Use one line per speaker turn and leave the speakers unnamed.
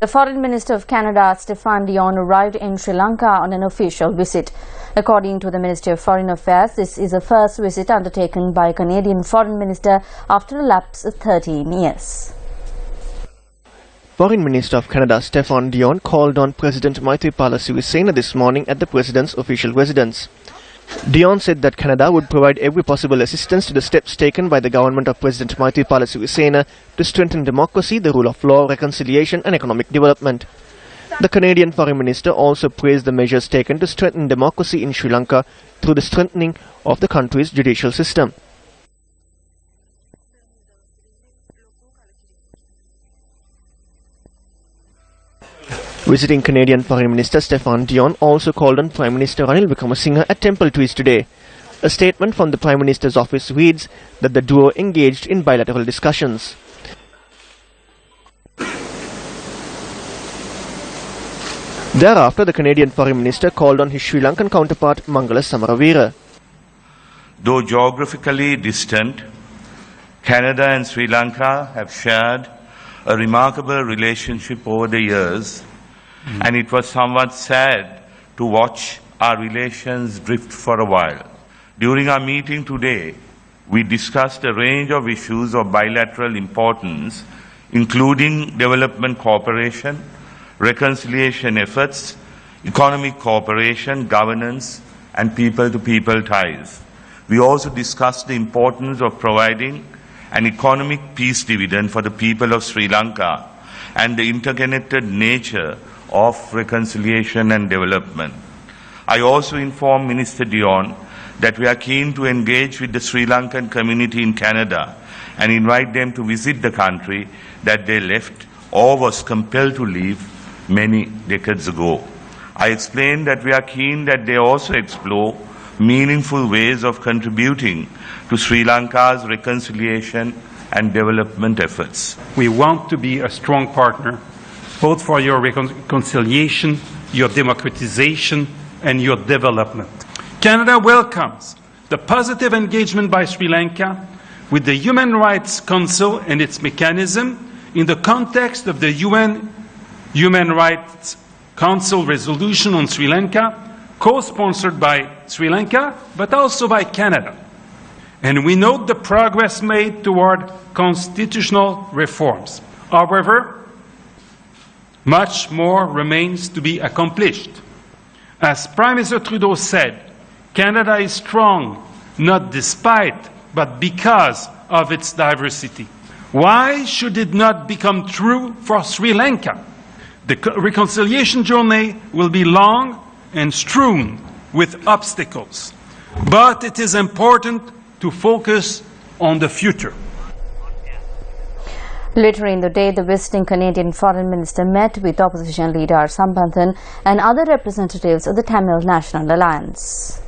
The Foreign Minister of Canada, Stéphane Dion, arrived in Sri Lanka on an official visit. According to the Ministry of Foreign Affairs, this is the first visit undertaken by a Canadian Foreign Minister after a lapse of 13 years.
Foreign Minister of Canada, Stéphane Dion, called on President Maithripala Sirisena this morning at the President's official residence. Dion said that Canada would provide every possible assistance to the steps taken by the government of President Maithripala Sirisena to strengthen democracy, the rule of law, reconciliation and economic development. The Canadian Foreign Minister also praised the measures taken to strengthen democracy in Sri Lanka through the strengthening of the country's judicial system. Visiting Canadian Foreign Minister Stéphane Dion also called on Prime Minister Ranil Wickremesinghe at Temple Trees today. A statement from the Prime Minister's office reads that the duo engaged in bilateral discussions. Thereafter, the Canadian Foreign Minister called on his Sri Lankan counterpart Mangala Samaravira.
Though geographically distant, Canada and Sri Lanka have shared a remarkable relationship over the years. And it was somewhat sad to watch our relations drift for a while. During our meeting today, we discussed a range of issues of bilateral importance, including development cooperation, reconciliation efforts, economic cooperation, governance, and people-to-people ties. We also discussed the importance of providing an economic peace dividend for the people of Sri Lanka and the interconnected nature of reconciliation and development. I also informed Minister Dion that we are keen to engage with the Sri Lankan community in Canada and invite them to visit the country that they left or was compelled to leave many decades ago. I explained that we are keen that they also explore meaningful ways of contributing to Sri Lanka's reconciliation and development efforts.
We want to be a strong partner both for your reconciliation, your democratization, and your development. Canada welcomes the positive engagement by Sri Lanka with the Human Rights Council and its mechanism in the context of the UN Human Rights Council resolution on Sri Lanka, co-sponsored by Sri Lanka, but also by Canada. And we note the progress made toward constitutional reforms. However, much more remains to be accomplished. As Prime Minister Trudeau said, Canada is strong, not despite, but because of its diversity. Why should it not become true for Sri Lanka? The reconciliation journey will be long and strewn with obstacles, but it is important to focus on the future.
Later in the day, the visiting Canadian Foreign Minister met with opposition leader Sambandhan and other representatives of the Tamil National Alliance.